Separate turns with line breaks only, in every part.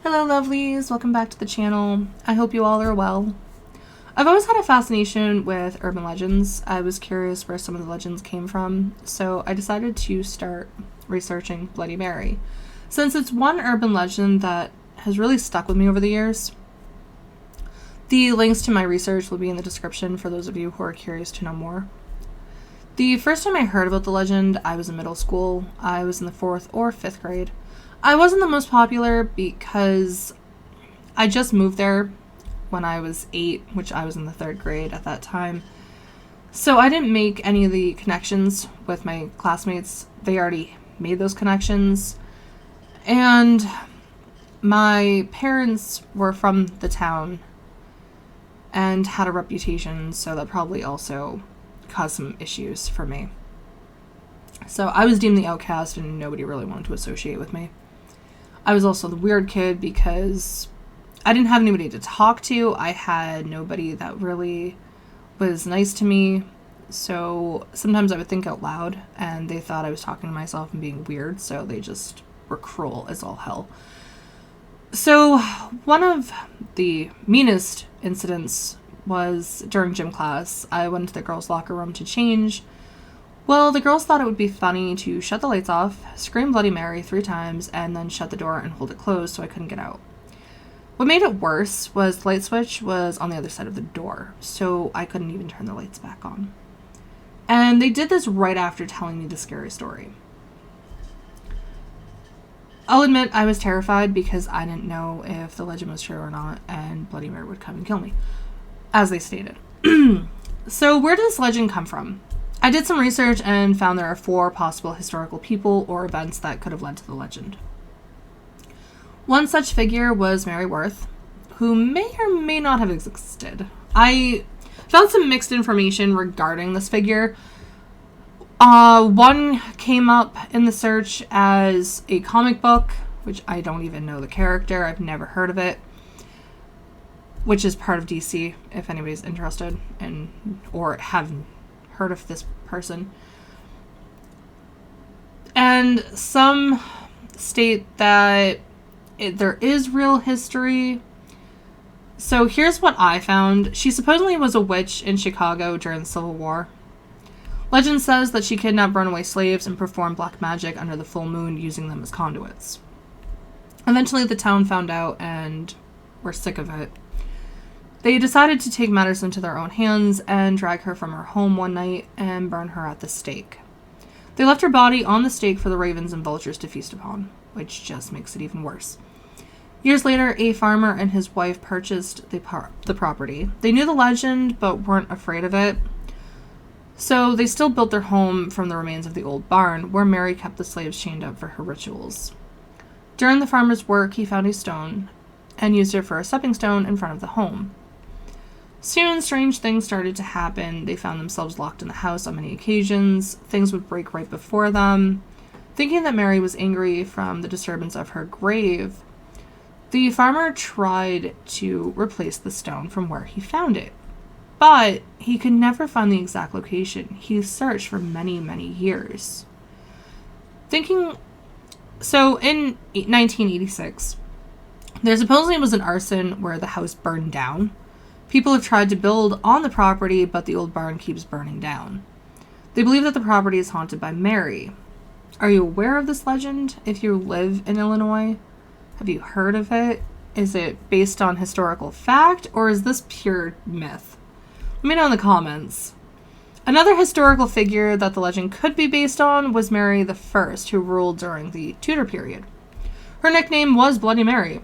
Hello lovelies, welcome back to the channel. I hope you all are well. I've always had a fascination with urban legends. I was curious where some of the legends came from, so I decided to start researching Bloody Mary, since it's one urban legend that has really stuck with me over the years. The links to my research will be in the description for those of you who are curious to know more. The first time I heard about the legend, I was in middle school. I was in the 4th or 5th grade. I wasn't the most popular because I just moved there when I was 8, which I was in the 3rd grade at that time. So I didn't make any of the connections with my classmates. They already made those connections. And my parents were from the town and had a reputation, so that probably also caused some issues for me. So I was deemed the outcast and nobody really wanted to associate with me. I was also the weird kid because I didn't have anybody to talk to. I had nobody that really was nice to me. So sometimes I would think out loud and they thought I was talking to myself and being weird. So they just were cruel as all hell. So one of the meanest incidents was during gym class. I went to the girls' locker room to change. Well, the girls thought it would be funny to shut the lights off, scream Bloody Mary 3 times, and then shut the door and hold it closed so I couldn't get out. What made it worse was the light switch was on the other side of the door, so I couldn't even turn the lights back on. And they did this right after telling me the scary story. I'll admit I was terrified because I didn't know if the legend was true or not, and Bloody Mary would come and kill me, as they stated. So where does this legend come from? I did some research and found there are 4 possible historical people or events that could have led to the legend. One such figure was Mary Worth, who may or may not have existed. I found some mixed information regarding this figure. One came up in the search as a comic book, which I don't even know the character. I've never heard of it, which is part of DC, if anybody's interested or have heard of this person. And some state that there is real history. So here's what I found. She supposedly was a witch in Chicago during the Civil War. Legend says that she kidnapped runaway slaves and performed black magic under the full moon, using them as conduits. Eventually the town found out and were sick of it. They decided to take matters into their own hands and drag her from her home one night and burn her at the stake. They left her body on the stake for the ravens and vultures to feast upon, which just makes it even worse. Years later, a farmer and his wife purchased the property. They knew the legend, but weren't afraid of it. So they still built their home from the remains of the old barn, where Mary kept the slaves chained up for her rituals. During the farmer's work, he found a stone and used it for a stepping stone in front of the home. Soon, strange things started to happen. They found themselves locked in the house on many occasions. Things would break right before them. Thinking that Mary was angry from the disturbance of her grave, the farmer tried to replace the stone from where he found it. But he could never find the exact location. He searched for many, many years. So in 1986, there supposedly was an arson where the house burned down. People have tried to build on the property, but the old barn keeps burning down. They believe that the property is haunted by Mary. Are you aware of this legend? If you live in Illinois, have you heard of it? Is it based on historical fact, or is this pure myth? Let me know in the comments. Another historical figure that the legend could be based on was Mary the First, who ruled during the Tudor period. Her nickname was Bloody Mary,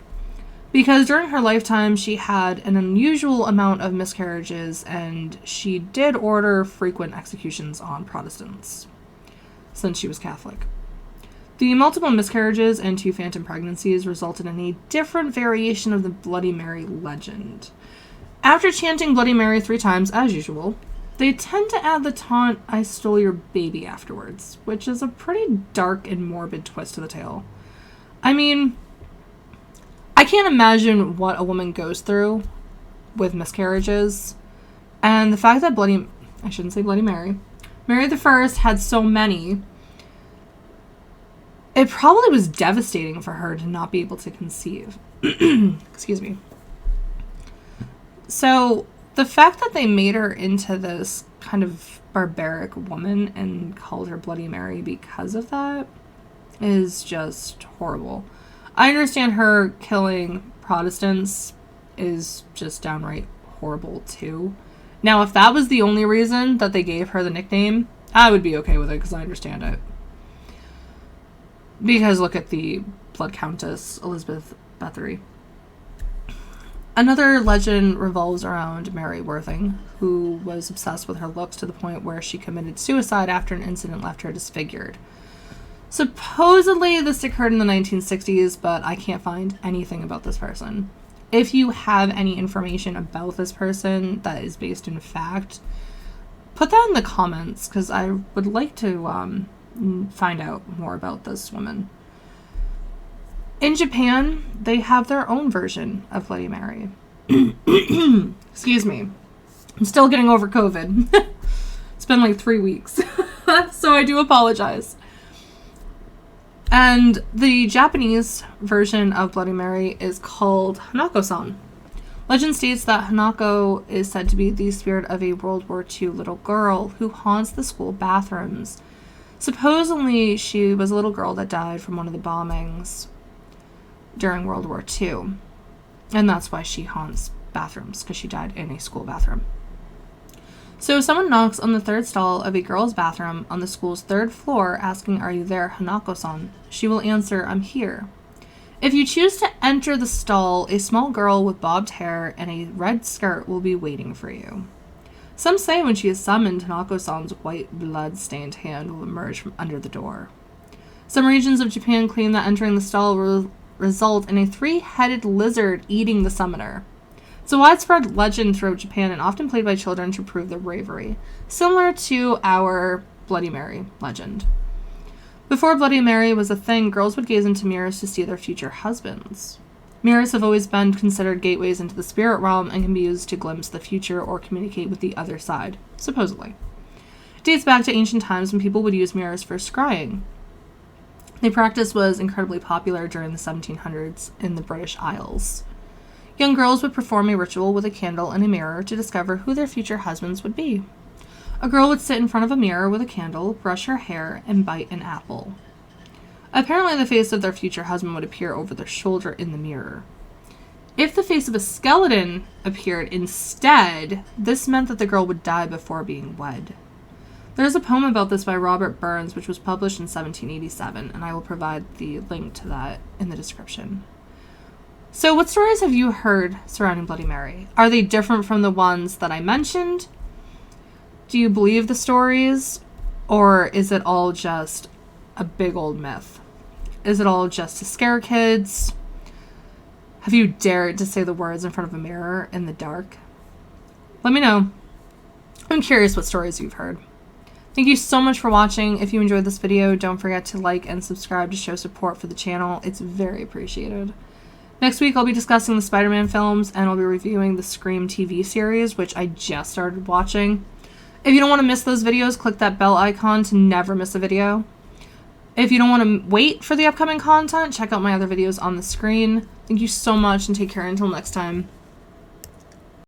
because during her lifetime, she had an unusual amount of miscarriages, and she did order frequent executions on Protestants, since she was Catholic. The multiple miscarriages and 2 phantom pregnancies resulted in a different variation of the Bloody Mary legend. After chanting Bloody Mary 3 times, as usual, they tend to add the taunt, "I stole your baby," afterwards, which is a pretty dark and morbid twist to the tale. I mean, I can't imagine what a woman goes through with miscarriages, and the fact that Bloody Mary the First had so many, It probably was devastating for her to not be able to conceive. Excuse me. So the fact that they made her into this kind of barbaric woman and called her Bloody Mary because of that is just horrible. I understand her killing Protestants is just downright horrible too. Now, if that was the only reason that they gave her the nickname, I would be okay with it because I understand it. Because look at the Blood Countess, Elizabeth Bathory. Another legend revolves around Mary Worthing, who was obsessed with her looks to the point where she committed suicide after an incident left her disfigured. Supposedly, this occurred in the 1960s, but I can't find anything about this person. If you have any information about this person that is based in fact, put that in the comments, because I would like to find out more about this woman. In Japan, they have their own version of Bloody Mary. Excuse me. I'm still getting over COVID. It's been like 3 weeks. So I do apologize. And the Japanese version of Bloody Mary is called Hanako-san. Legend states that Hanako is said to be the spirit of a World War II little girl who haunts the school bathrooms. Supposedly, she was a little girl that died from one of the bombings during World War II. And that's why she haunts bathrooms, because she died in a school bathroom. So someone knocks on the third stall of a girl's bathroom on the school's third floor asking, "Are you there, Hanako-san?" She will answer, "I'm here." If you choose to enter the stall, a small girl with bobbed hair and a red skirt will be waiting for you. Some say when she is summoned, Hanako-san's white blood-stained hand will emerge from under the door. Some regions of Japan claim that entering the stall will result in a 3-headed lizard eating the summoner. It's a widespread legend throughout Japan and often played by children to prove their bravery, similar to our Bloody Mary legend. Before Bloody Mary was a thing, girls would gaze into mirrors to see their future husbands. Mirrors have always been considered gateways into the spirit realm and can be used to glimpse the future or communicate with the other side, supposedly. It dates back to ancient times when people would use mirrors for scrying. The practice was incredibly popular during the 1700s in the British Isles. Young girls would perform a ritual with a candle and a mirror to discover who their future husbands would be. A girl would sit in front of a mirror with a candle, brush her hair, and bite an apple. Apparently, the face of their future husband would appear over their shoulder in the mirror. If the face of a skeleton appeared instead, this meant that the girl would die before being wed. There's a poem about this by Robert Burns, which was published in 1787, and I will provide the link to that in the description. So what stories have you heard surrounding Bloody Mary? Are they different from the ones that I mentioned? Do you believe the stories? Or is it all just a big old myth? Is it all just to scare kids? Have you dared to say the words in front of a mirror in the dark? Let me know. I'm curious what stories you've heard. Thank you so much for watching. If you enjoyed this video, don't forget to like and subscribe to show support for the channel. It's very appreciated. Next week, I'll be discussing the Spider-Man films, and I'll be reviewing the Scream TV series, which I just started watching. If you don't want to miss those videos, click that bell icon to never miss a video. If you don't want to wait for the upcoming content, check out my other videos on the screen. Thank you so much, and take care until next time.